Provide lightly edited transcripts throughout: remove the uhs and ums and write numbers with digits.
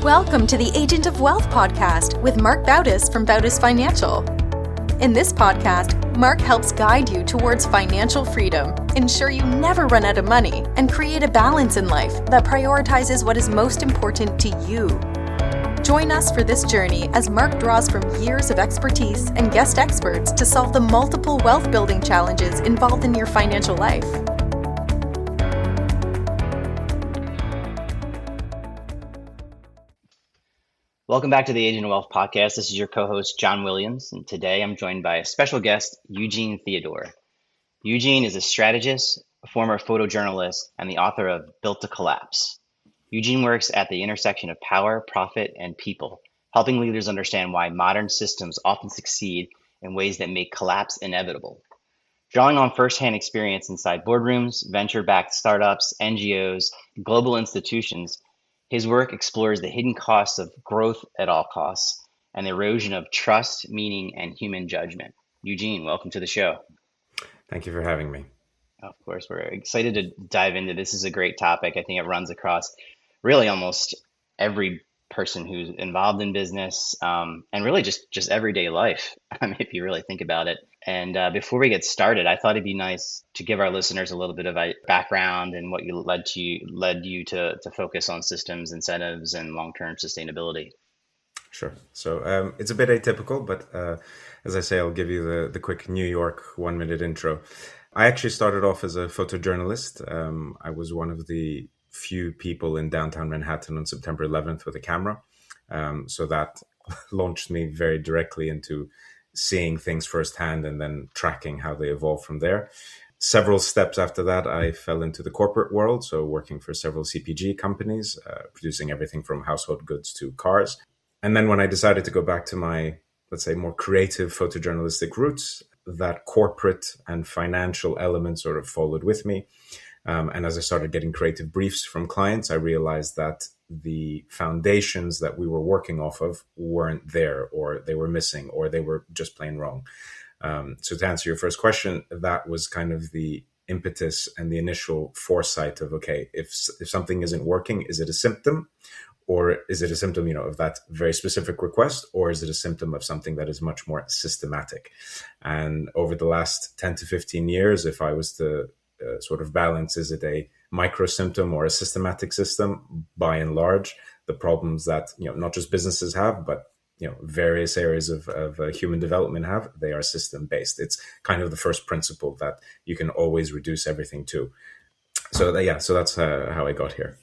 Welcome to the Agent of Wealth podcast with Mark Bautis from Bautis Financial. In this podcast, Mark helps guide you towards financial freedom, ensure you never run out of money, and create a balance in life that prioritizes what is most important to you. Join us for this journey as Mark draws from years of expertise and guest experts to solve the multiple wealth building challenges involved in your financial life. Welcome back to the Agent of Wealth podcast. This is your co-host, John Williams, and today I'm joined by a special guest, Eugene Theodore. Eugene is a strategist, a former photojournalist, and the author of Built to Collapse. Eugene works at the intersection of power, profit, and people, helping leaders understand why modern systems often succeed in ways that make collapse inevitable. Drawing on firsthand experience inside boardrooms, venture-backed startups, NGOs, global institutions, his work explores the hidden costs of growth at all costs and the erosion of trust, meaning, and human judgment. Eugene, welcome to the show. Thank you for having me. Of course, we're excited to dive into this. This is a great topic. I think it runs across really almost every person who's involved in business and really just everyday life, if you really think about it. And before we get started, I thought it'd be nice to give our listeners a little bit of a background and what led you to focus on systems, incentives, and long-term sustainability. Sure. So it's a bit atypical, but as I say, I'll give you the quick New York 1-minute intro. I actually started off as a photojournalist. I was one of the few people in downtown Manhattan on September 11th with a camera. So that launched me very directly into seeing things firsthand and then tracking how they evolved from there. Several steps after that, I fell into the corporate world. So working for several CPG companies, producing everything from household goods to cars. And then when I decided to go back to my, let's say, more creative photojournalistic roots, that corporate and financial element sort of followed with me. And as I started getting creative briefs from clients, I realized that the foundations that we were working off of weren't there, or they were missing, or they were just plain wrong. So to answer your first question, that was kind of the impetus and the initial foresight of, okay, if something isn't working, is it a symptom? Or is it a symptom, of that very specific request? Or is it a symptom of something that is much more systematic? And over the last 10 to 15 years, if I was to sort of balance, is it a micro symptom or a systematic system? By and large, the problems that not just businesses have, but various areas of human development have, they are system based. It's kind of the first principle that you can always reduce everything to. So that's how I got here.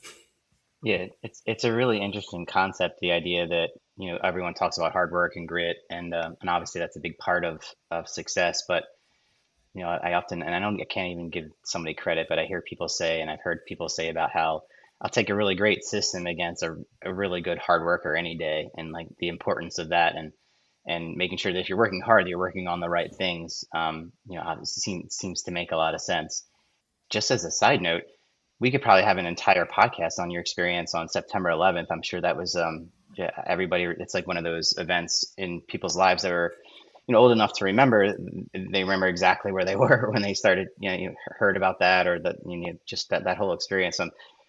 Yeah, it's a really interesting concept. The idea that everyone talks about hard work and grit, and obviously that's a big part of success, but I often, and I can't even give somebody credit, but I hear people say, and I've heard people say about how I'll take a really great system against a really good hard worker any day, and like the importance of that, and making sure that if you're working hard, you're working on the right things. Obviously seems to make a lot of sense. Just as a side note, we could probably have an entire podcast on your experience on September 11th. I'm sure that was everybody. It's like one of those events in people's lives that are old enough to remember. They remember exactly where they were when they started, you heard about that, or that, just that whole experience.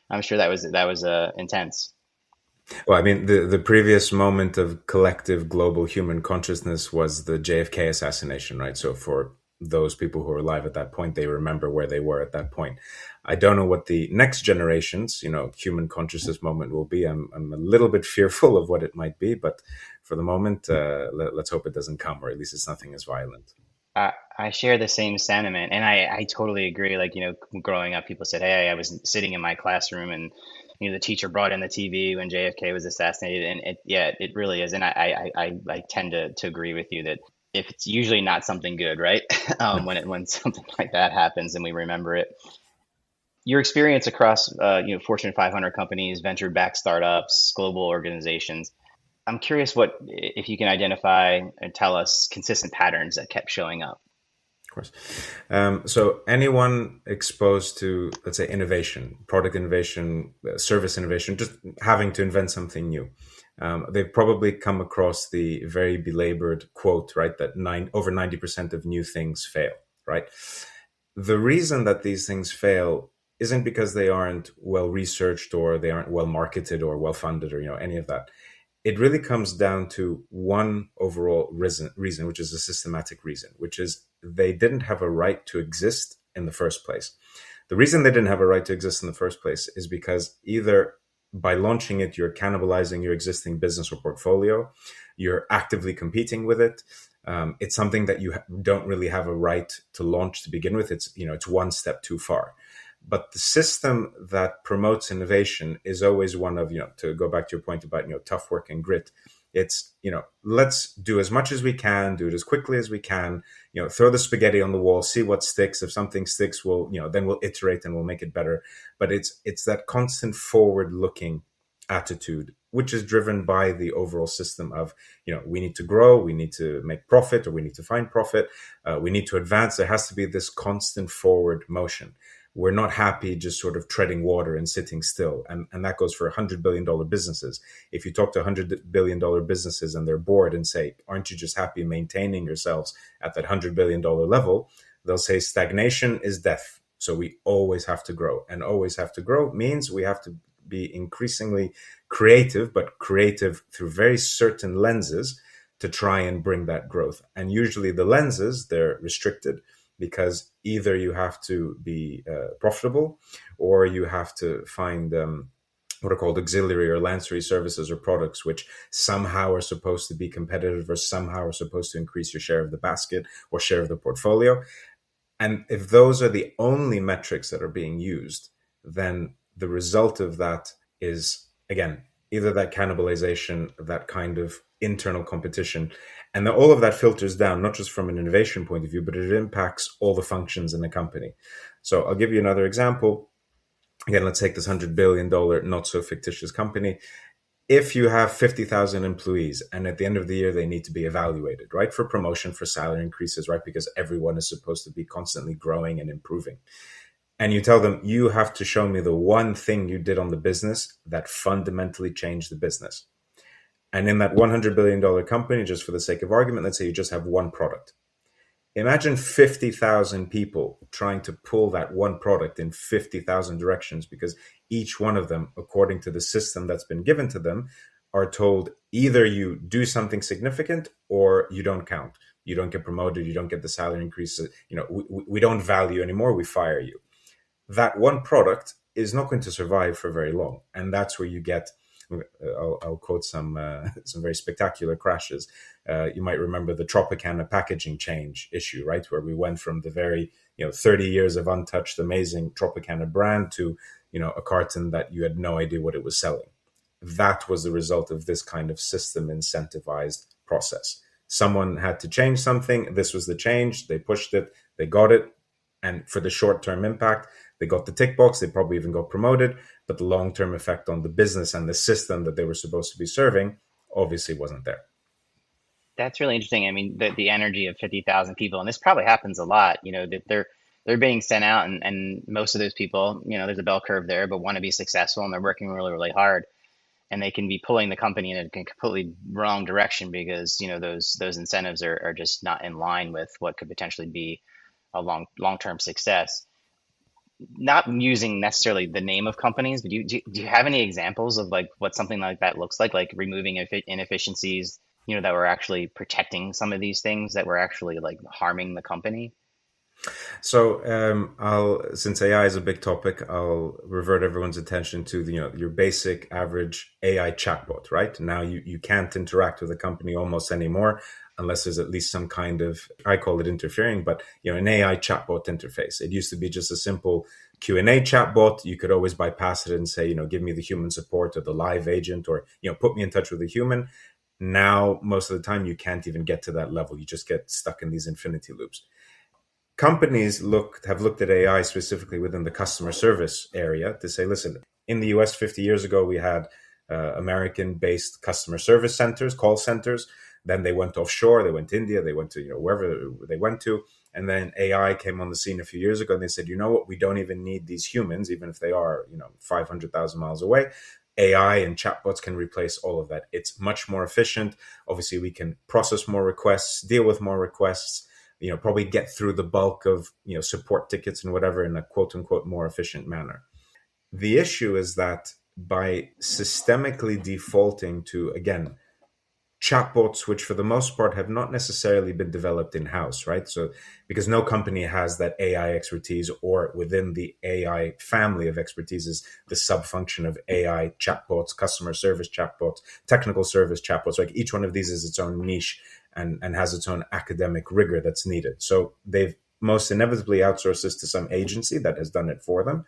I'm sure that was intense. Well, I mean, the previous moment of collective global human consciousness was the JFK assassination, right? So for those people who are alive at that point, they remember where they were at that point. I don't know what the next generation's, human consciousness moment will be. I'm a little bit fearful of what it might be, but for the moment, let's hope it doesn't come, or at least it's nothing as violent. I share the same sentiment, and I totally agree. Like, growing up, people said, "Hey, I was sitting in my classroom, and the teacher brought in the TV when JFK was assassinated," and it really is. And I tend to agree with you that if it's usually not something good, right? When something like that happens and we remember it. Your experience across Fortune 500 companies, venture-backed startups, global organizations. I'm curious if you can identify and tell us consistent patterns that kept showing up. Of course. So anyone exposed to, let's say, innovation, product innovation, service innovation, just having to invent something new, they've probably come across the very belabored quote, right, that over 90% of new things fail, right? The reason that these things fail isn't because they aren't well researched or they aren't well marketed or well funded or any of that. It really comes down to one overall reason, which is a systematic reason, which is they didn't have a right to exist in the first place. The reason they didn't have a right to exist in the first place is because either by launching it, you're cannibalizing your existing business or portfolio, you're actively competing with it. It's something that you don't really have a right to launch to begin with. It's one step too far. But the system that promotes innovation is always one of, to go back to your point about, tough work and grit. It's, let's do as much as we can, do it as quickly as we can, throw the spaghetti on the wall, see what sticks. If something sticks, then we'll iterate and we'll make it better. But it's that constant forward looking attitude, which is driven by the overall system of, we need to grow, we need to make profit, or we need to find profit, we need to advance. There has to be this constant forward motion. We're not happy just sort of treading water and sitting still. And that goes for $100 billion businesses. If you talk to $100 billion businesses and they're bored and say, aren't you just happy maintaining yourselves at that $100 billion level? They'll say stagnation is death. So we always have to grow, and always have to grow means we have to be increasingly creative, but creative through very certain lenses to try and bring that growth. And usually the lenses, they're restricted, because either you have to be profitable, or you have to find what are called auxiliary or ancillary services or products, which somehow are supposed to be competitive or somehow are supposed to increase your share of the basket or share of the portfolio. And if those are the only metrics that are being used, then the result of that is, again, either that cannibalization, that kind of internal competition. And all of that filters down, not just from an innovation point of view, but it impacts all the functions in the company. So I'll give you another example. Again, let's take this $100 billion not so fictitious company. If you have 50,000 employees and at the end of the year, they need to be evaluated, right? For promotion, for salary increases, right? Because everyone is supposed to be constantly growing and improving. And you tell them, you have to show me the one thing you did on the business that fundamentally changed the business. And in that $100 billion company, just for the sake of argument, let's say you just have one product. Imagine 50,000 people trying to pull that one product in 50,000 directions, because each one of them, according to the system that's been given to them, are told either you do something significant or you don't count. You don't get promoted. You don't get the salary increases. We don't value anymore. We fire you. That one product is not going to survive for very long. And that's where you get, I'll quote some very spectacular crashes. You might remember the Tropicana packaging change issue, right? Where we went from the very, 30 years of untouched, amazing Tropicana brand to, a carton that you had no idea what it was selling. That was the result of this kind of system incentivized process. Someone had to change something. This was the change. They pushed it. They got it. And for the short-term impact, they got the tick box. They probably even got promoted. But the long-term effect on the business and the system that they were supposed to be serving obviously wasn't there. That's really interesting. I mean, the energy of 50,000 people, and this probably happens a lot, that they're being sent out, and most of those people, there's a bell curve there, but want to be successful, and they're working really, really hard. And they can be pulling the company in a completely wrong direction because, those incentives are just not in line with what could potentially be a long-term success. Not using necessarily the name of companies, but do you have any examples of like what something like that looks like removing inefficiencies, that were actually protecting some of these things that were actually like harming the company? So since AI is a big topic, I'll revert everyone's attention to your basic average AI chatbot, right? Now you can't interact with a company almost anymore unless there's at least some kind of, I call it interfering, but an AI chatbot interface. It used to be just a simple Q&A chatbot. You could always bypass it and say, give me the human support or the live agent, or put me in touch with a human. Now, most of the time, you can't even get to that level. You just get stuck in these infinity loops. Companies have looked at AI specifically within the customer service area to say, listen, in the US 50 years ago, we had American-based customer service centers, call centers. Then they went offshore, they went to India, they went to wherever they went to. And then AI came on the scene a few years ago, and they said, what, we don't even need these humans, even if they are 500,000 miles away. AI and chatbots can replace all of that. It's much more efficient. Obviously, we can process more requests, deal with more requests. probably get through the bulk of, support tickets and whatever in a quote unquote more efficient manner. The issue is that by systemically defaulting to, again, chatbots, which for the most part have not necessarily been developed in-house, right? So because no company has that AI expertise, or within the AI family of expertise is the sub-function of AI chatbots, customer service chatbots, technical service chatbots. Like each one of these is its own niche and has its own academic rigor that's needed. So they've most inevitably outsourced this to some agency that has done it for them.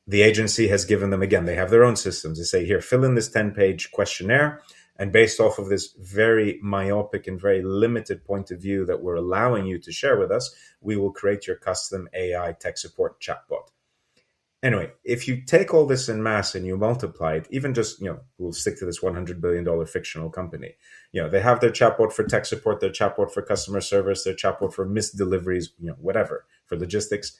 The agency has given them, again, they have their own systems. They say, here, fill in this 10-page questionnaire. And based off of this very myopic and very limited point of view that we're allowing you to share with us, we will create your custom AI tech support chatbot. Anyway, if you take all this in mass and you multiply it, even just, we'll stick to this $100 billion fictional company. They have their chatbot for tech support, their chatbot for customer service, their chatbot for missed deliveries, whatever, for logistics.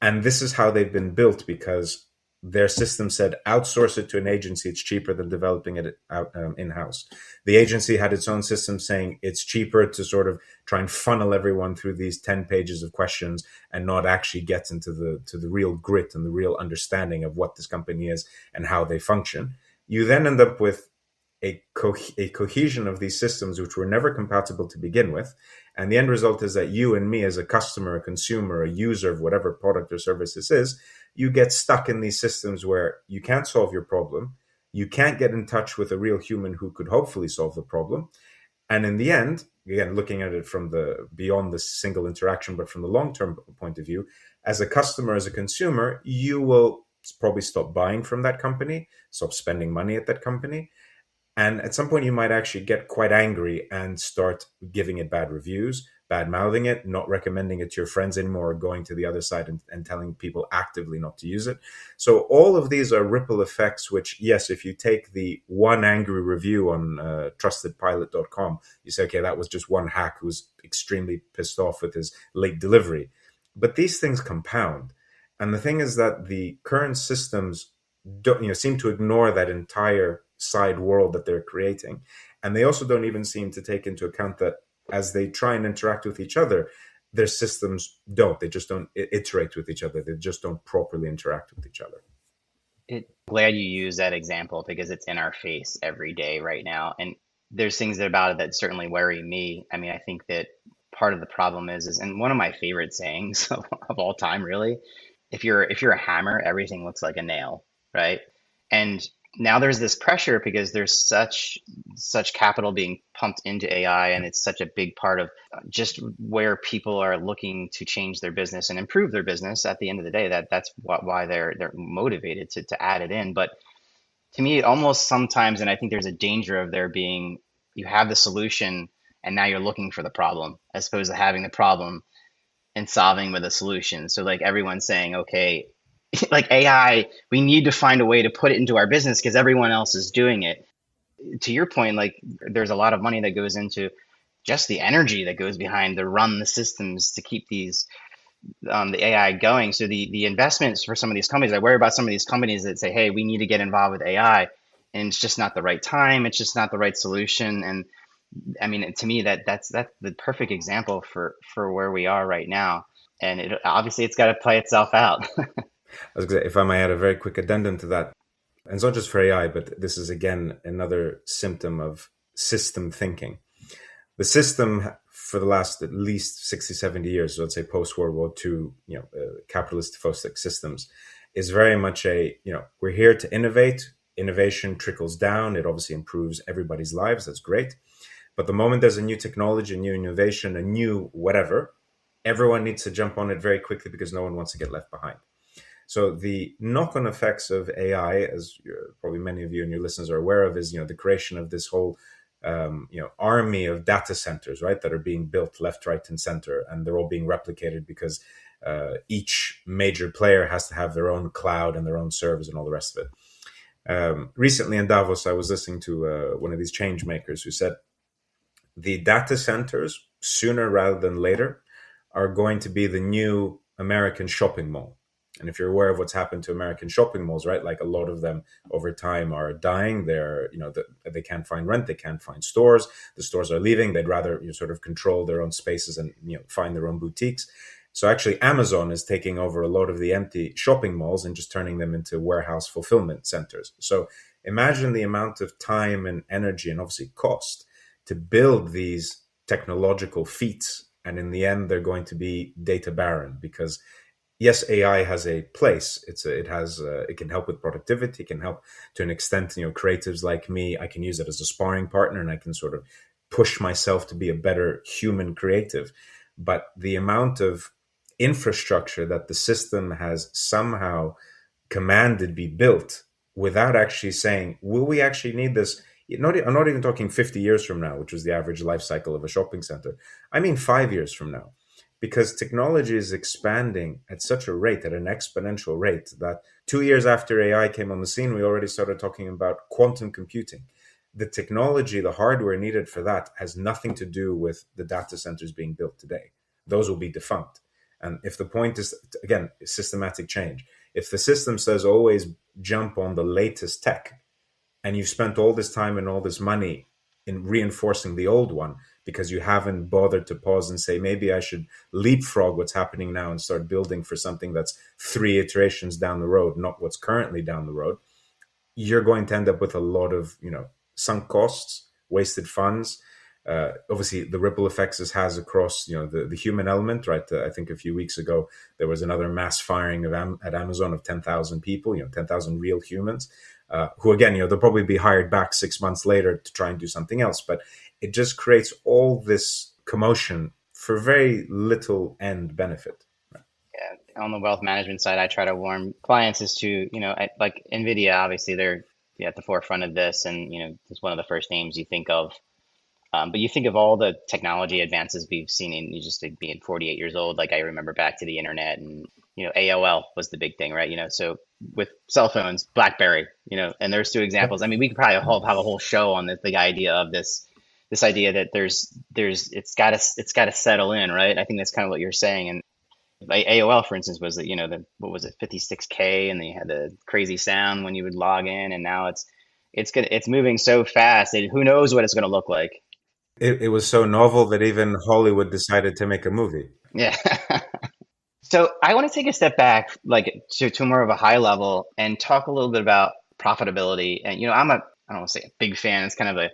And this is how they've been built, because their system said, outsource it to an agency. It's cheaper than developing it out in-house. The agency had its own system saying it's cheaper to sort of try and funnel everyone through these 10 pages of questions and not actually get into the real grit and the real understanding of what this company is and how they function. You then end up with a cohesion of these systems which were never compatible to begin with. And the end result is that you and me as a customer, a consumer, a user of whatever product or service this is, you get stuck in these systems where you can't solve your problem. You can't get in touch with a real human who could hopefully solve the problem. And in the end, again, looking at it from beyond the single interaction, but from the long-term point of view, as a customer, as a consumer, you will probably stop buying from that company, stop spending money at that company. And at some point, you might actually get quite angry and start giving it bad reviews, bad-mouthing it, not recommending it to your friends anymore, or going to the other side and telling people actively not to use it. So all of these are ripple effects, which, yes, if you take the one angry review on trustedpilot.com, you say, okay, that was just one hack who was extremely pissed off with his late delivery. But these things compound. And the thing is that the current systems don't, seem to ignore that entire side world that they're creating. And they also don't even seem to take into account that as they try and interact with each other, their systems don't. They just don't iterate with each other. They just don't properly interact with each other. Glad you use that example, because it's in our face every day right now. And there's things about it that certainly worry me. I mean, I think that part of the problem is and one of my favorite sayings of all time, really, if you're a hammer, everything looks like a nail, right? And now there's this pressure because there's such capital being pumped into AI, and it's such a big part of just where people are looking to change their business and improve their business. At the end of the day, that's why they're motivated to add it in. But to me, almost sometimes, and I think there's a danger of there being, you have the solution and now you're looking for the problem, as opposed to having the problem and solving with a solution. So like everyone's saying, okay, like AI, we need to find a way to put it into our business because everyone else is doing it. To your point, like there's a lot of money that goes into just the energy that goes behind to run the systems to keep these the AI going. So the investments for some of these companies, I worry about some of these companies that say, hey, we need to get involved with AI, and it's just not the right time. It's just not the right solution. And I mean, to me, that's the perfect example for where we are right now. And obviously it's got to play itself out. I was gonna say, if I may add a very quick addendum to that, and it's not just for AI, but this is again another symptom of system thinking. The system for the last at least 60, 70 years, so let's say post-World War II, capitalist focused systems, is very much we're here to innovate. Innovation trickles down. It obviously improves everybody's lives. That's great. But the moment there's a new technology, a new innovation, a new whatever, everyone needs to jump on it very quickly because no one wants to get left behind. So the knock-on effects of AI, as probably many of you and your listeners are aware of, is the creation of this whole army of data centers, right, that are being built left, right, and center, and they're all being replicated because each major player has to have their own cloud and their own servers and all the rest of it. Recently in Davos, I was listening to one of these change makers who said the data centers, sooner rather than later, are going to be the new American shopping mall. And if you're aware of what's happened to American shopping malls, right, like a lot of them over time are dying. They can't find rent, they can't find stores. The stores are leaving. They'd rather sort of control their own spaces and find their own boutiques. So actually, Amazon is taking over a lot of the empty shopping malls and just turning them into warehouse fulfillment centers. So imagine the amount of time and energy and obviously cost to build these technological feats. And in the end, they're going to be data barren because yes, AI has a place. It can help with productivity. It can help to an extent. Creatives like me, I can use it as a sparring partner, and I can sort of push myself to be a better human creative. But the amount of infrastructure that the system has somehow commanded be built without actually saying, will we actually need this? I'm not even talking 50 years from now, which was the average life cycle of a shopping center. I mean 5 years from now, because technology is expanding at such a rate, at an exponential rate, that 2 years after AI came on the scene, we already started talking about quantum computing. The technology, the hardware needed for that has nothing to do with the data centers being built today. Those will be defunct. And if the point is, again, systematic change, if the system says always jump on the latest tech, and you've spent all this time and all this money in reinforcing the old one because you haven't bothered to pause and say, maybe I should leapfrog what's happening now and start building for something that's 3 iterations down the road, not what's currently down the road, you're going to end up with a lot of, sunk costs, wasted funds. Obviously, the ripple effects this has across, the human element, right? I think a few weeks ago, there was another mass firing at Amazon of 10,000 people, 10,000 real humans, who, again, they'll probably be hired back 6 months later to try and do something else. But it just creates all this commotion for very little end benefit. Yeah. On the wealth management side, I try to warn clients as to, like NVIDIA, obviously they're at the forefront of this, and, it's one of the first names you think of. But you think of all the technology advances we've seen in you just being 48 years old. Like I remember back to the internet, and AOL was the big thing, right? So with cell phones, BlackBerry, and there's two examples. I mean, we could probably have a whole show on this big idea of this idea that there's it's got to settle in, right? I think that's kind of what you're saying. And like AOL, for instance, was that what was it, 56K, and they had the crazy sound when you would log in, and now it's moving so fast that who knows what it's going to look like. It was so novel that even Hollywood decided to make a movie. Yeah. So I want to take a step back, like to more of a high level, and talk a little bit about profitability. And I don't want to say a big fan. It's kind of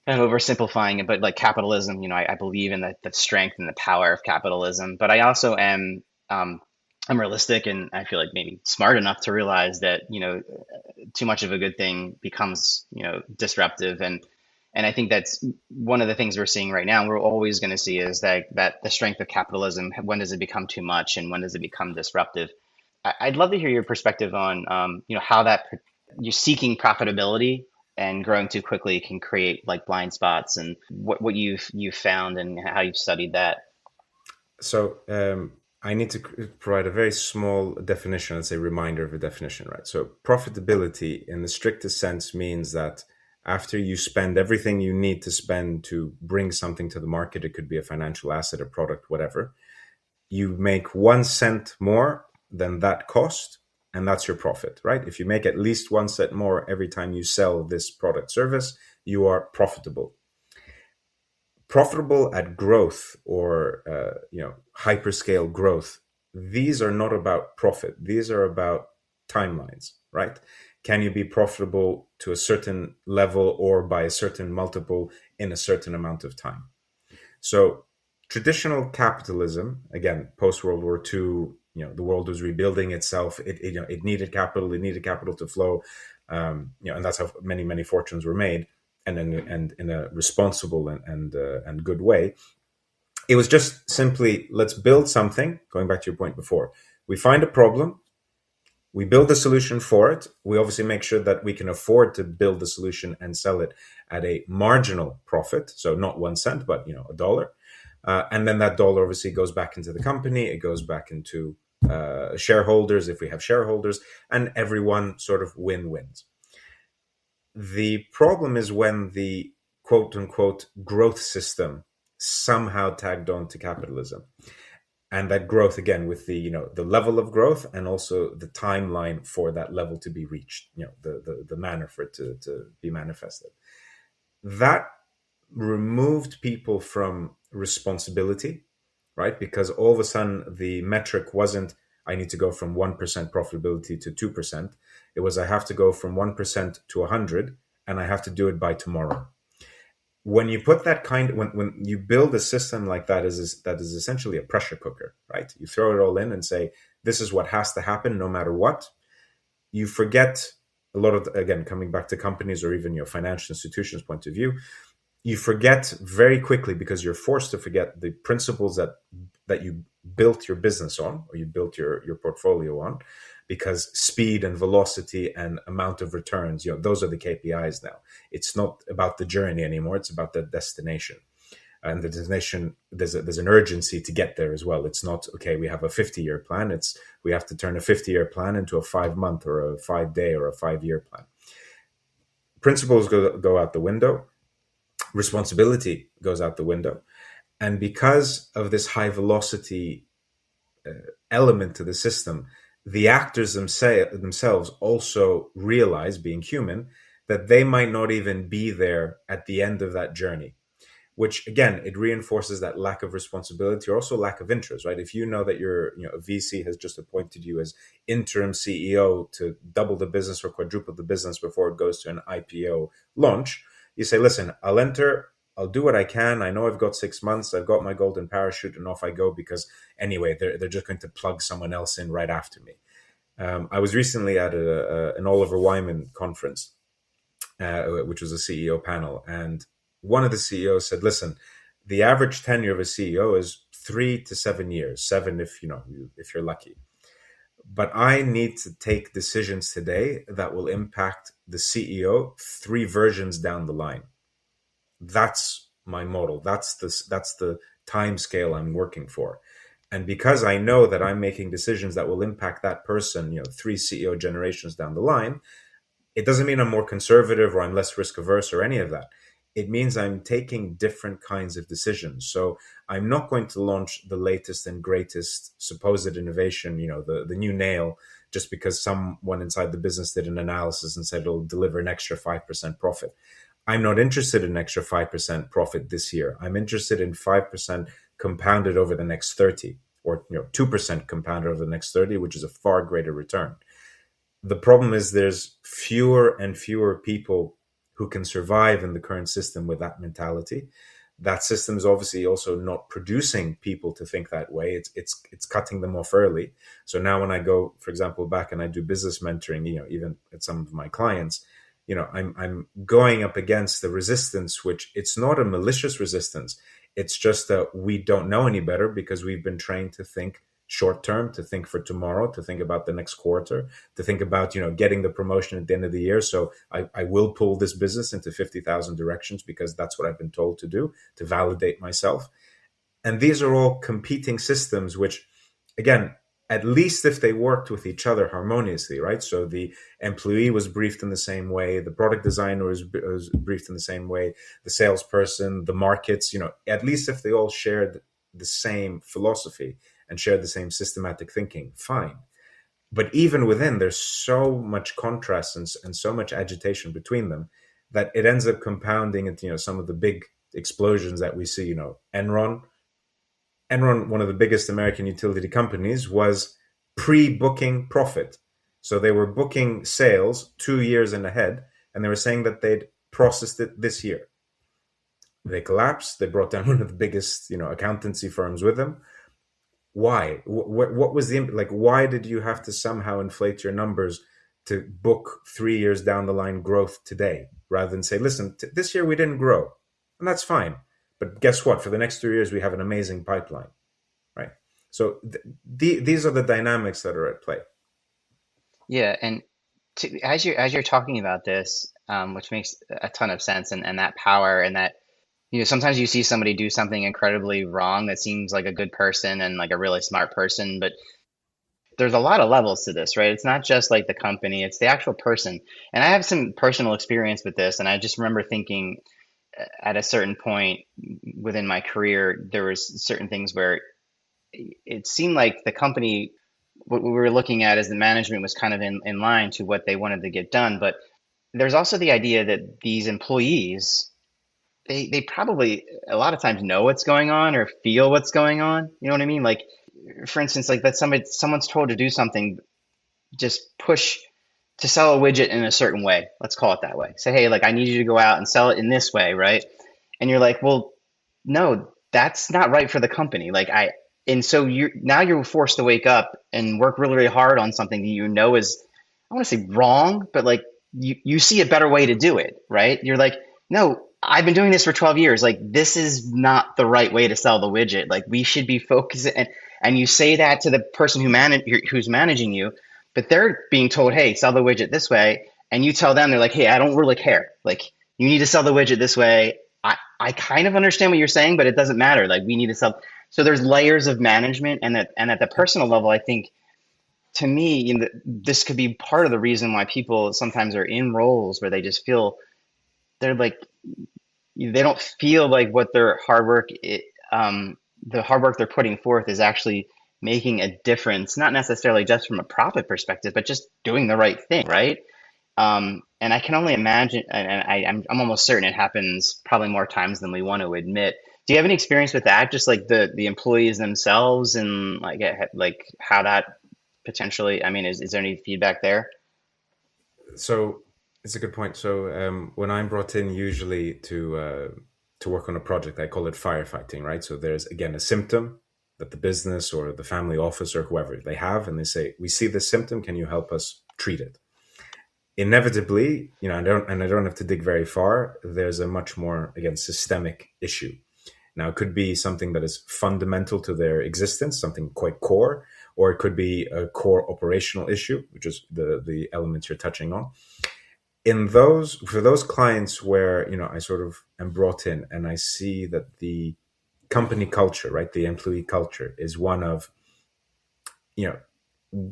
oversimplifying it, but like capitalism, I believe in the strength and the power of capitalism. But I also am I'm realistic, and I feel like maybe smart enough to realize that too much of a good thing becomes disruptive. And I think that's one of the things we're seeing right now. And we're always going to see is that the strength of capitalism. When does it become too much, and when does it become disruptive? I'd love to hear your perspective on how that you're seeking profitability and growing too quickly can create like blind spots, and what you've found and how you've studied that. So I need to provide a very small definition, let's say reminder of a definition, right? So profitability in the strictest sense means that after you spend everything you need to spend to bring something to the market, it could be a financial asset, a product, whatever, you make 1 cent more than that cost, and that's your profit, right? If you make at least 1 cent more every time you sell this product service, you are profitable. Profitable at growth or hyperscale growth, these are not about profit. These are about timelines, right? Can you be profitable to a certain level or by a certain multiple in a certain amount of time? So traditional capitalism, again, post World War II, the world was rebuilding itself. It needed capital. It needed capital to flow, and that's how many fortunes were made, and in a responsible and good way. It was just simply, let's build something. Going back to your point before, we find a problem. We build a solution for it. We obviously make sure that we can afford to build the solution and sell it at a marginal profit. So not 1 cent, but $1. And then that dollar obviously goes back into the company. It goes back into shareholders, if we have shareholders, and everyone sort of wins. The problem is when the quote unquote growth system somehow tagged on to capitalism. And that growth, again, with the, the level of growth and also the timeline for that level to be reached, the manner for it to be manifested. That removed people from responsibility, right? Because all of a sudden the metric wasn't, I need to go from 1% profitability to 2%. It was, I have to go from 1% to 100, and I have to do it by tomorrow. When you put that when you build a system like that, that is essentially a pressure cooker, right? You throw it all in and say, this is what has to happen no matter what. You forget a lot of, again, coming back to companies or even your financial institutions point of view, you forget very quickly, because you're forced to forget the principles that you built your business on, or you built your portfolio on, because speed and velocity and amount of returns, those are the KPIs now. It's not about the journey anymore. It's about the destination. And the destination, there's an urgency to get there as well. It's not, okay, we have a 50-year plan. It's, we have to turn a 50-year plan into a 5-month or a 5-day or a 5-year plan. Principles go out the window. Responsibility goes out the window. And because of this high velocity element to the system, the actors themselves also realize, being human, that they might not even be there at the end of that journey, which again, it reinforces that lack of responsibility, or also lack of interest, right? If you know that a VC has just appointed you as interim CEO to double the business or quadruple the business before it goes to an IPO launch, you say, listen, I'll enter, I'll do what I can. I know I've got 6 months, I've got my golden parachute, and off I go, because anyway, they're just going to plug someone else in right after me. I was recently at an Oliver Wyman conference, which was a CEO panel, and one of the CEOs said, listen, the average tenure of a CEO is 3 to 7 years, 7 if you're lucky. But I need to take decisions today that will impact the CEO 3 versions down the line. That's my model. That's the time scale I'm working for. And because I know that I'm making decisions that will impact that person, 3 CEO generations down the line, it doesn't mean I'm more conservative or I'm less risk averse or any of that. It means I'm taking different kinds of decisions. So I'm not going to launch the latest and greatest supposed innovation, the new nail, just because someone inside the business did an analysis and said it'll deliver an extra 5% profit. I'm not interested in extra 5% profit this year. I'm interested in 5% compounded over the next 30, or 2% compounded over the next 30, which is a far greater return. The problem is there's fewer and fewer people who can survive in the current system with that mentality. That system is obviously also not producing people to think that way. It's cutting them off early. So now when I go, for example, back and I do business mentoring, even at some of my clients, I'm going up against the resistance, which it's not a malicious resistance. It's just that we don't know any better, because we've been trained to think short term, to think for tomorrow, to think about the next quarter, to think about, getting the promotion at the end of the year. So I will pull this business into 50,000 directions because that's what I've been told to do, to validate myself. And these are all competing systems, which, again, at least if they worked with each other harmoniously, right? So the employee was briefed in the same way, the product designer was briefed in the same way, the salesperson, the markets, at least if they all shared the same philosophy and shared the same systematic thinking, fine. But even within, there's so much contrast and so much agitation between them that it ends up compounding into, some of the big explosions that we see. Enron, one of the biggest American utility companies, was pre-booking profit. So they were booking sales 2 years in ahead, and they were saying that they'd processed it this year. They collapsed. They brought down one of the biggest, accountancy firms with them. Why? What was the why did you have to somehow inflate your numbers to book 3 years down the line growth today, rather than say, listen, this year we didn't grow, and that's fine. But guess what? For the next 3 years, we have an amazing pipeline, right? So these are the dynamics that are at play. Yeah, and as you're talking about this, which makes a ton of sense, and that power, and that sometimes you see somebody do something incredibly wrong that seems like a good person and like a really smart person, but there's a lot of levels to this, right? It's not just like the company, it's the actual person. And I have some personal experience with this, and I just remember thinking at a certain point within my career, there was certain things where it seemed like the company, what we were looking at as the management was kind of in line to what they wanted to get done. But there's also the idea that these employees, they probably a lot of times know what's going on or feel what's going on. You know what I mean? Like, for instance, like that someone's told to do something, just push to sell a widget in a certain way. Let's call it that way. Say, hey, like I need you to go out and sell it in this way, right? And you're like, well, no, that's not right for the company. And so you're forced to wake up and work really, really hard on something that you know is, I want to say wrong, but like you see a better way to do it, right? You're like, no, I've been doing this for 12 years. Like this is not the right way to sell the widget. Like we should be focused, and you say that to the person who's managing you, but they're being told, hey, sell the widget this way. And you tell them, they're like, hey, I don't really care. Like you need to sell the widget this way. I kind of understand what you're saying, but it doesn't matter. Like we need to sell. So there's layers of management, and at the personal level, I think to me, this could be part of the reason why people sometimes are in roles where they just feel they're like they don't feel like what their hard work, the hard work they're putting forth is actually making a difference, not necessarily just from a profit perspective, but just doing the right thing, right? And I can only imagine, and I'm almost certain it happens probably more times than we want to admit. Do you have any experience with that? Just like the employees themselves, and like how that potentially, I mean, is there any feedback there? So it's a good point. So when I'm brought in usually to work on a project, I call it firefighting, right? So there's again a symptom that the business or the family office or whoever they have, and they say, "We see this symptom. Can you help us treat it?" Inevitably, I don't have to dig very far. There's a much more again systemic issue. Now, it could be something that is fundamental to their existence, something quite core, or it could be a core operational issue, which is the elements you're touching on. For those clients where I sort of am brought in and I see that the company culture, right, the employee culture is one of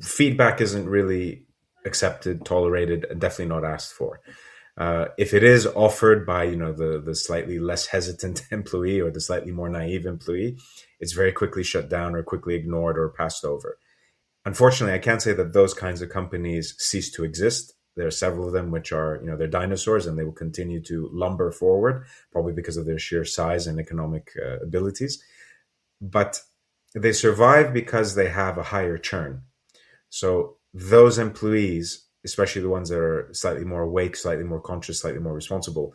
feedback isn't really accepted, tolerated, and definitely not asked for. If it is offered by the slightly less hesitant employee or the slightly more naive employee, it's very quickly shut down or quickly ignored or passed over. Unfortunately, I can't say that those kinds of companies cease to exist. There are several of them which are, they're dinosaurs, and they will continue to lumber forward, probably because of their sheer size and economic abilities. But they survive because they have a higher churn. So those employees, especially the ones that are slightly more awake, slightly more conscious, slightly more responsible,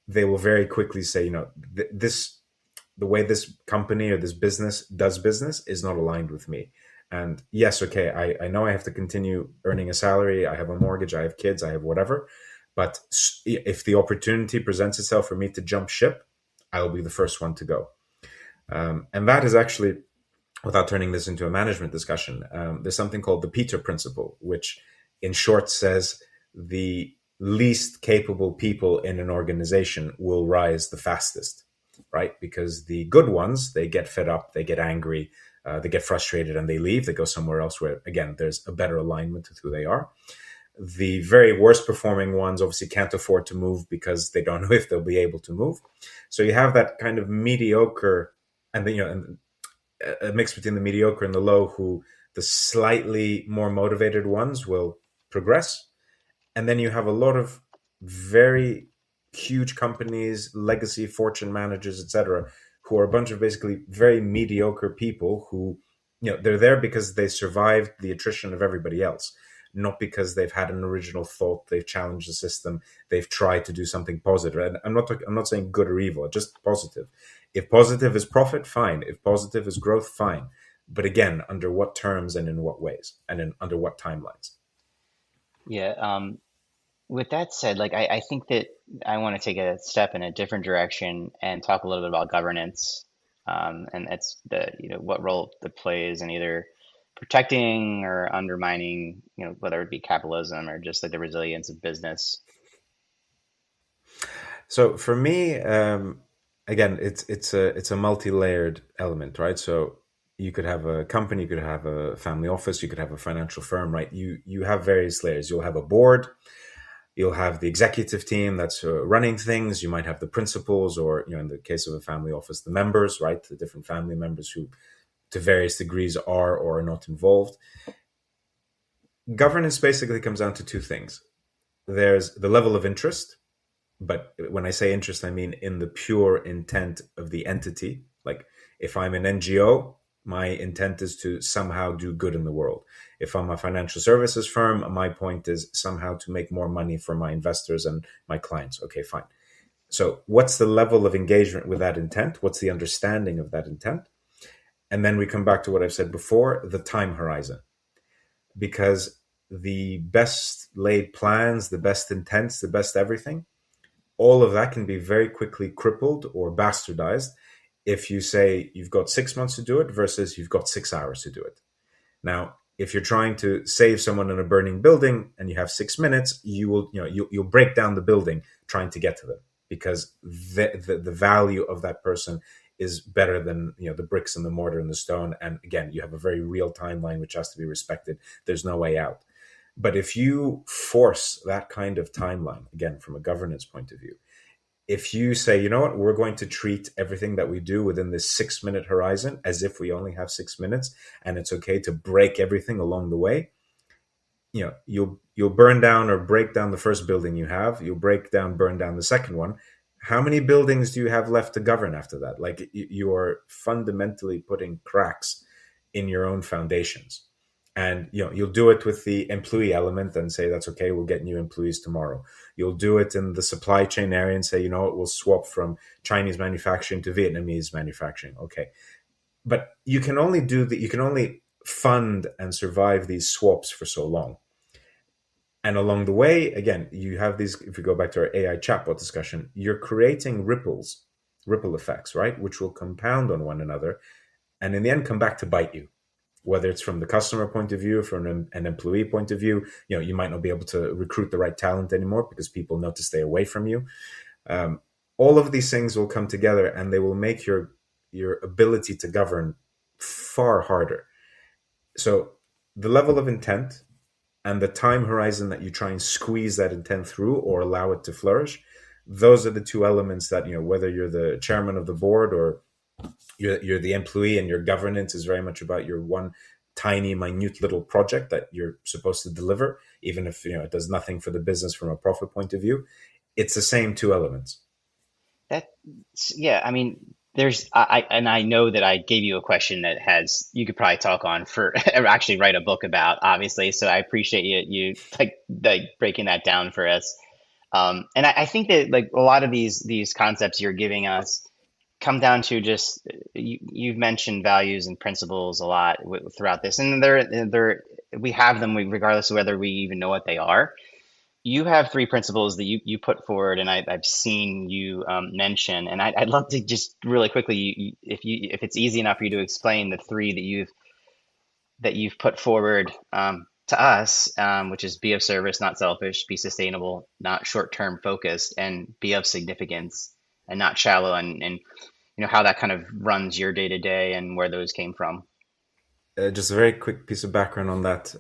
they will very quickly say, the way this company or this business does business is not aligned with me. And yes, okay, I know I have to continue earning a salary. I have a mortgage, I have kids, I have whatever. But if the opportunity presents itself for me to jump ship, I will be the first one to go. And that is actually, without turning this into a management discussion, there's something called the Peter Principle, which in short says the least capable people in an organization will rise the fastest, right? Because the good ones, they get fed up, they get angry, they get frustrated, and they leave. They go somewhere else where, again, there's a better alignment with who they are. The very worst performing ones obviously can't afford to move because they don't know if they'll be able to move. So you have that kind of mediocre, and then and a mix between the mediocre and the low, who the slightly more motivated ones will progress. And then you have a lot of very huge companies, legacy fortune managers, etc., who are a bunch of basically very mediocre people who, they're there because they survived the attrition of everybody else, not because they've had an original thought, they've challenged the system, they've tried to do something positive. And I'm not saying good or evil, just positive. If positive is profit, fine. If positive is growth, fine. But again, under what terms and in what ways and under what timelines? Yeah. With that said, like I think that I want to take a step in a different direction and talk a little bit about governance. And that's what role it plays in either protecting or undermining, whether it be capitalism or just like the resilience of business. So for me, again, it's a multi-layered element, right? So you could have a company, you could have a family office, you could have a financial firm, right? You have various layers. You'll have a board, you'll have the executive team that's running things. You might have the principals, or in the case of a family office, the members, right? The different family members who to various degrees are or are not involved. Governance basically comes down to two things. There's the level of interest, but when I say interest, I mean in the pure intent of the entity. Like if I'm an NGO, my intent is to somehow do good in the world. If I'm a financial services firm, my point is somehow to make more money for my investors and my clients. Okay, fine. So what's the level of engagement with that intent? What's the understanding of that intent? And then we come back to what I've said before, the time horizon. Because the best laid plans, the best intents, the best everything, all of that can be very quickly crippled or bastardized if you say you've got 6 months to do it versus you've got 6 hours to do it. Now, if you're trying to save someone in a burning building and you have 6 minutes, you'll break down the building trying to get to them, because the value of that person is better than the bricks and the mortar and the stone. And again, you have a very real timeline which has to be respected. There's no way out. But if you force that kind of timeline, again, from a governance point of view, if you say, you know what, we're going to treat everything that we do within this 6 minute horizon as if we only have 6 minutes, and it's okay to break everything along the way, you'll burn down or break down the first building you have, you'll burn down the second one. How many buildings do you have left to govern after that? Like, you are fundamentally putting cracks in your own foundations. And you'll do it with the employee element and say, that's okay, we'll get new employees tomorrow. You'll do it in the supply chain area and say, you know what, we'll swap from Chinese manufacturing to Vietnamese manufacturing. Okay. But you can only fund and survive these swaps for so long. And along the way, again, you have these, if we go back to our AI chatbot discussion, you're creating ripple effects, right? Which will compound on one another and in the end come back to bite you. Whether it's from the customer point of view, from an employee point of view, you might not be able to recruit the right talent anymore because people know to stay away from you. All of these things will come together and they will make your ability to govern far harder. So the level of intent and the time horizon that you try and squeeze that intent through or allow it to flourish, those are the two elements that, whether you're the chairman of the board or you're the employee, and your governance is very much about your one tiny, minute little project that you're supposed to deliver, even if it does nothing for the business from a profit point of view. It's the same two elements. I mean, I know that I gave you a question that you could probably talk on for or actually write a book about, obviously. So I appreciate you like breaking that down for us. And I think that like a lot of these concepts you're giving us come down to just you've mentioned values and principles a lot throughout this, and we have them regardless of whether we even know what they are. You have 3 principles that you put forward, and I've seen you mention, and I'd love to just really quickly, if it's easy enough for you to explain the 3 that you've put forward to us, which is be of service, not selfish; be sustainable, not short-term focused; and be of significance, and not shallow, and how that kind of runs your day to day and where those came from. Just a very quick piece of background on that.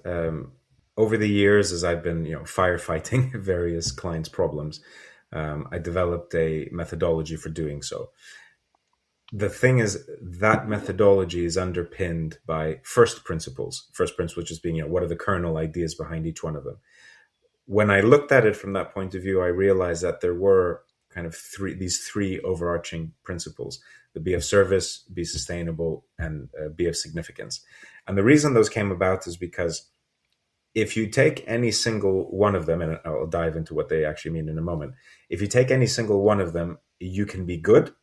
Over the years, as I've been, firefighting various clients' problems, I developed a methodology for doing so. The thing is, that methodology is underpinned by first principles. First principle just being, what are the kernel ideas behind each one of them? When I looked at it from that point of view, I realized that there were kind of these three overarching principles: the be of service, be sustainable, and be of significance. And the reason those came about is because if you take any single one of them, and I'll dive into what they actually mean in a moment, if you take any single one of them, you can be good.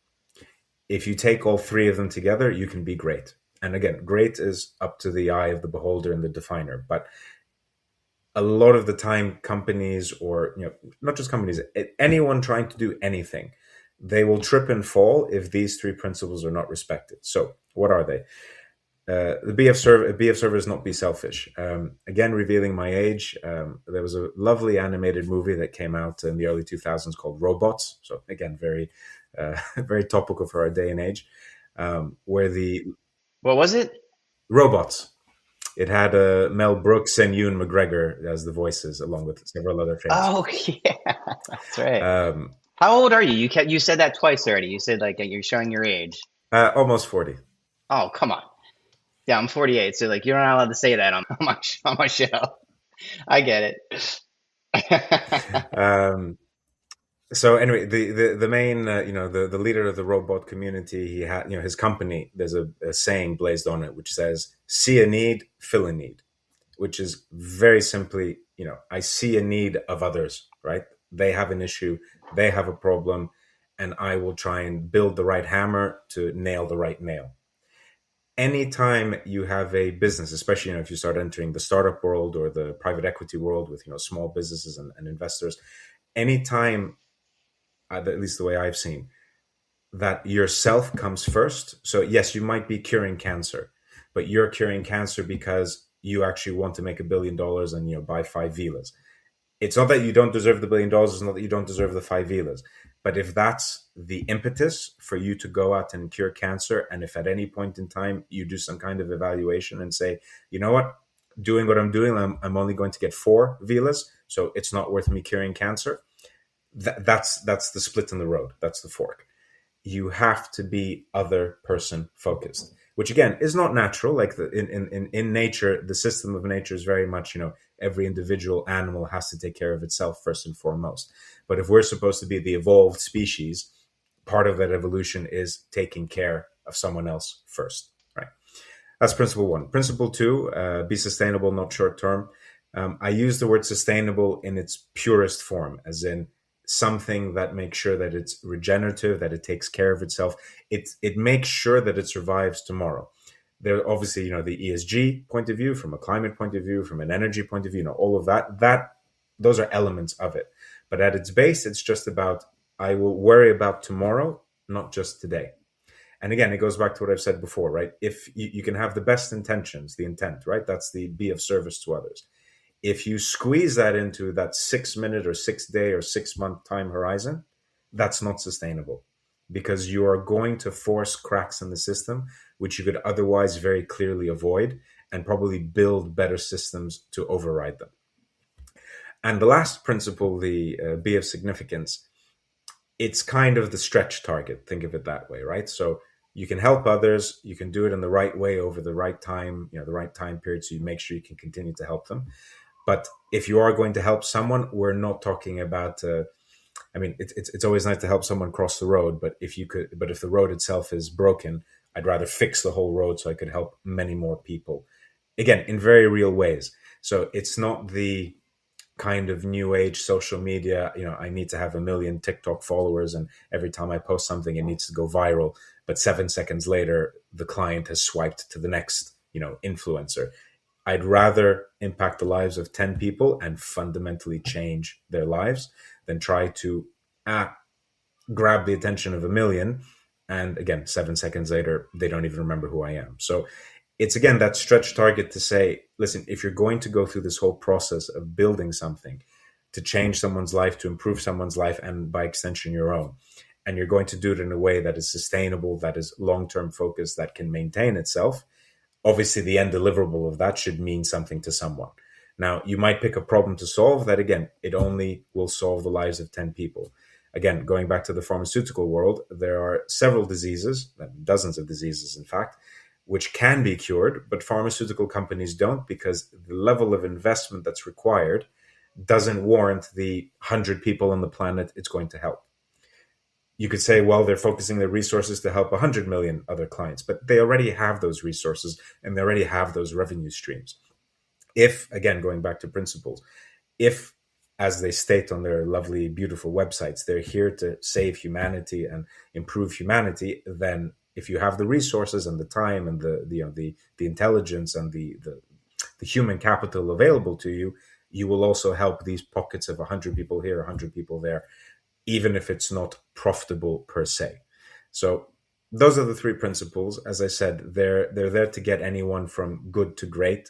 If you take all 3 of them together, you can be great. And again, great is up to the eye of the beholder and the definer. But a lot of the time, companies, or not just companies, anyone trying to do anything, they will trip and fall if these 3 principles are not respected. So what are they? The be of service, not be selfish. Again, revealing my age, there was a lovely animated movie that came out in the early 2000s called Robots. So again, very very topical for our day and age. What was it? Robots. It had Mel Brooks and Ewan McGregor as the voices, along with several other famous. Oh yeah, that's right. How old are you? You said that twice already. You said like you're showing your age. Almost 40. Oh, come on. Yeah, I'm 48, so like you're not allowed to say that on on my show. I get it. Um, so anyway, the main the leader of the robot community, he had his company. There's a saying blazed on it which says, "See a need, fill a need," which is very simply, I see a need of others, right? They have an issue, they have a problem, and I will try and build the right hammer to nail the right nail. Anytime you have a business, especially if you start entering the startup world or the private equity world with small businesses and investors, anytime, at least the way I've seen, that yourself comes first. So yes, you might be curing cancer, but you're curing cancer because you actually want to make $1 billion and buy 5 villas. It's not that you don't deserve the $1 billion. It's not that you don't deserve the 5 villas. But if that's the impetus for you to go out and cure cancer, and if at any point in time you do some kind of evaluation and say, you know what, doing what I'm doing, I'm only going to get 4 villas, so it's not worth me curing cancer. That's the split in the road. That's the fork. You have to be other person focused, which again is not natural. Like in nature, the system of nature is very much, every individual animal has to take care of itself first and foremost. But if we're supposed to be the evolved species, part of that evolution is taking care of someone else first, right? That's principle one. Principle two, be sustainable, not short term. I use the word sustainable in its purest form, as in something that makes sure that it's regenerative, that it takes care of itself. It makes sure that it survives tomorrow. There obviously, the ESG point of view, from a climate point of view, from an energy point of view, all of that those are elements of it. But at its base, it's just about, I will worry about tomorrow, not just today. And again, it goes back to what I've said before, right? If you can have the best intentions, the intent, right? That's the be of service to others. If you squeeze that into that 6 minute or 6 day or 6 month time horizon, that's not sustainable, because you are going to force cracks in the system, which you could otherwise very clearly avoid, and probably build better systems to override them. And the last principle, the be of significance, it's kind of the stretch target. Think of it that way, right? So you can help others, you can do it in the right way over the right time, the right time period, so you make sure you can continue to help them. But if you are going to help someone, we're not talking about. It's always nice to help someone cross the road, but if the road itself is broken, I'd rather fix the whole road so I could help many more people. Again, in very real ways. So it's not the kind of new age social media. I need to have 1 million TikTok followers, and every time I post something, it needs to go viral. But 7 seconds later, the client has swiped to the next, influencer. I'd rather impact the lives of 10 people and fundamentally change their lives than try to grab the attention of 1 million. And again, 7 seconds later, they don't even remember who I am. So it's, again, that stretch target to say, listen, if you're going to go through this whole process of building something to change someone's life, to improve someone's life, and by extension, your own, and you're going to do it in a way that is sustainable, that is long-term focused, that can maintain itself, obviously the end deliverable of that should mean something to someone. Now, you might pick a problem to solve that, again, it only will solve the lives of 10 people. Again, going back to the pharmaceutical world, there are several diseases, dozens of diseases, in fact, which can be cured, but pharmaceutical companies don't, because the level of investment that's required doesn't warrant the 100 people on the planet it's going to help. You could say, well, they're focusing their resources to help 100 million other clients, but they already have those resources and they already have those revenue streams. If, again, going back to principles, if, as they state on their lovely, beautiful websites, they're here to save humanity and improve humanity, then if you have the resources and the time and the intelligence and the human capital available to you, you will also help these pockets of 100 people here, 100 people there, even if it's not profitable per se. So those are the three principles. As I said, they're there to get anyone from good to great.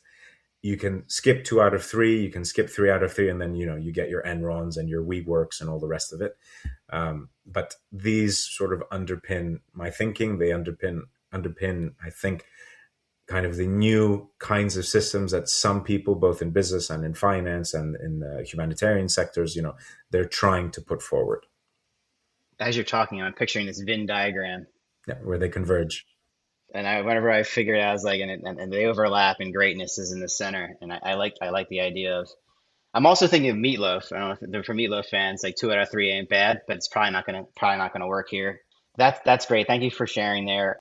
You can skip 2 out of 3, you can skip 3 out of 3, and then you get your Enrons and your WeWorks and all the rest of it. But these sort of underpin my thinking. They underpin, I think, kind of the new kinds of systems that some people, both in business and in finance and in humanitarian sectors, they're trying to put forward. As you're talking, I'm picturing this Venn diagram. Yeah, where they converge. Whenever I figured it out, I was like, and they overlap, and greatness is in the center. And I like the idea of. I'm also thinking of Meatloaf. I don't know if they're for Meatloaf fans, like 2 out of 3 ain't bad, but it's probably not gonna work here. That's great. Thank you for sharing there.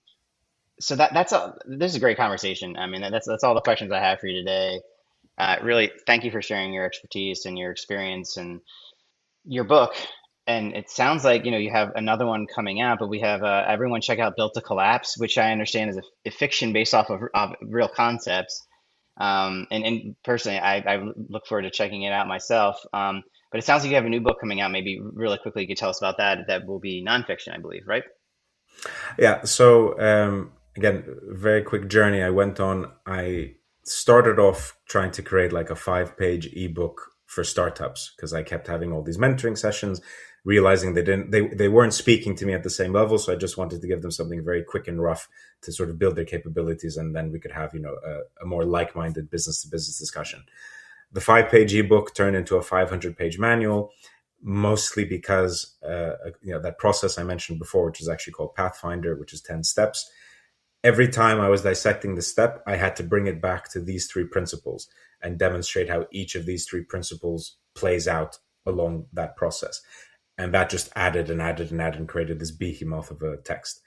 So that's all. This is a great conversation. I mean, that's all the questions I have for you today. Really, thank you for sharing your expertise and your experience and your book. And it sounds like you have another one coming out, but we have everyone check out Built to Collapse, which I understand is a fiction based off of real concepts. And personally, I look forward to checking it out myself. But it sounds like you have a new book coming out. Maybe really quickly, you could tell us about that. That will be nonfiction, I believe, right? Yeah. So again, very quick journey I went on. I started off trying to create like a 5-page ebook for startups because I kept having all these mentoring sessions, realizing they weren't speaking to me at the same level. So I just wanted to give them something very quick and rough to sort of build their capabilities, and then we could have a more like-minded business to business discussion. The 5-page ebook turned into a 500-page manual, mostly because that process I mentioned before, which is actually called Pathfinder, which is 10 steps. Every time I was dissecting the step, I had to bring it back to these 3 principles and demonstrate how each of these 3 principles plays out along that process. And that just added and added and added and created this behemoth of a text,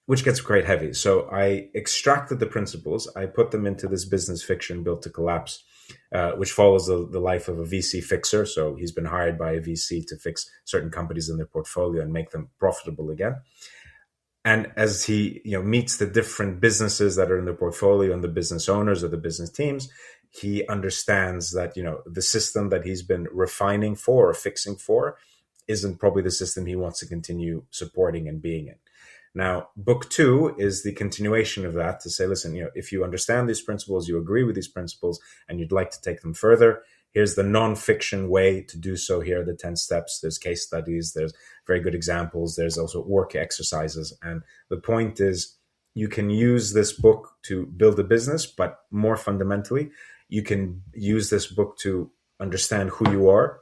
which gets quite heavy. So I extracted the principles, I put them into this business fiction, Built to Collapse, which follows the life of a VC fixer. So he's been hired by a VC to fix certain companies in their portfolio and make them profitable again. And as he meets the different businesses that are in the portfolio and the business owners or the business teams, he understands that the system that he's been refining for or fixing for isn't probably the system he wants to continue supporting and being in. Now, book 2 is the continuation of that to say, listen, if you understand these principles, you agree with these principles, and you'd like to take them further, here's the non-fiction way to do so. Here are the 10 steps. There's case studies. There's very good examples. There's also work exercises. And the point is, you can use this book to build a business, but more fundamentally, you can use this book to understand who you are,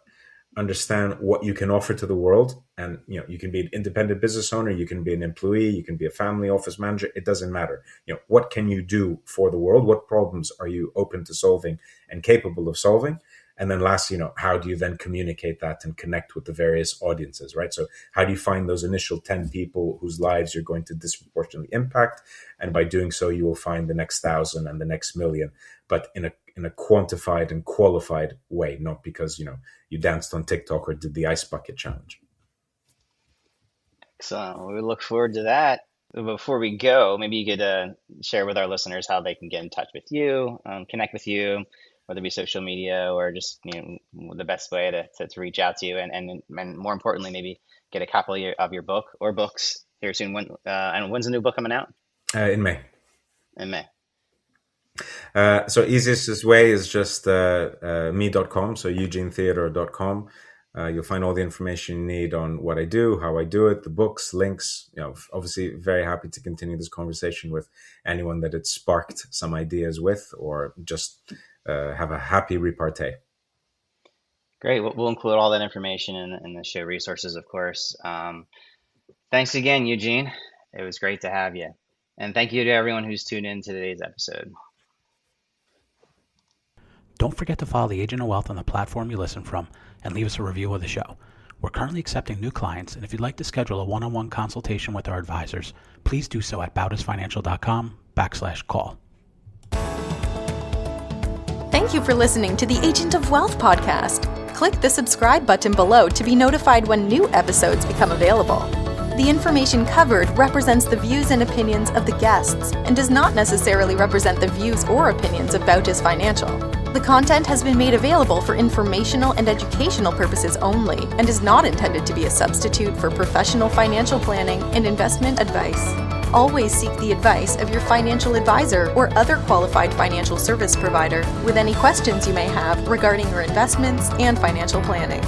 understand what you can offer to the world. And you can be an independent business owner, you can be an employee, you can be a family office manager. It doesn't matter. What can you do for the world? What problems are you open to solving and capable of solving? And then lastly, how do you then communicate that and connect with the various audiences, right? So how do you find those initial 10 people whose lives you're going to disproportionately impact? And by doing so, you will find the next 1,000 and the next million, but in a quantified and qualified way, not because, you danced on TikTok or did the ice bucket challenge. Excellent. We look forward to that. Before we go, maybe you could share with our listeners how they can get in touch with you, connect with you, whether it be social media or just the best way to reach out to you, and more importantly, maybe get a copy of your book or books here soon. When's the new book coming out? In May. In May. So easiest way is just me.com, so eugenetheodore.com. You'll find all the information you need on what I do, how I do it, the books, links. Obviously very happy to continue this conversation with anyone that it sparked some ideas with, or just have a happy repartee. Great. We'll include all that information in the show resources, of course. Thanks again, Eugene. It was great to have you. And thank you to everyone who's tuned in to today's episode. Don't forget to follow the Agent of Wealth on the platform you listen from and leave us a review of the show. We're currently accepting new clients, and if you'd like to schedule a one-on-one consultation with our advisors, please do so at bautisfinancial.com/call. Thank you for listening to the Agent of Wealth podcast. Click the subscribe button below to be notified when new episodes become available. The information covered represents the views and opinions of the guests and does not necessarily represent the views or opinions of Bautis Financial. The content has been made available for informational and educational purposes only and is not intended to be a substitute for professional financial planning and investment advice. Always seek the advice of your financial advisor or other qualified financial service provider with any questions you may have regarding your investments and financial planning.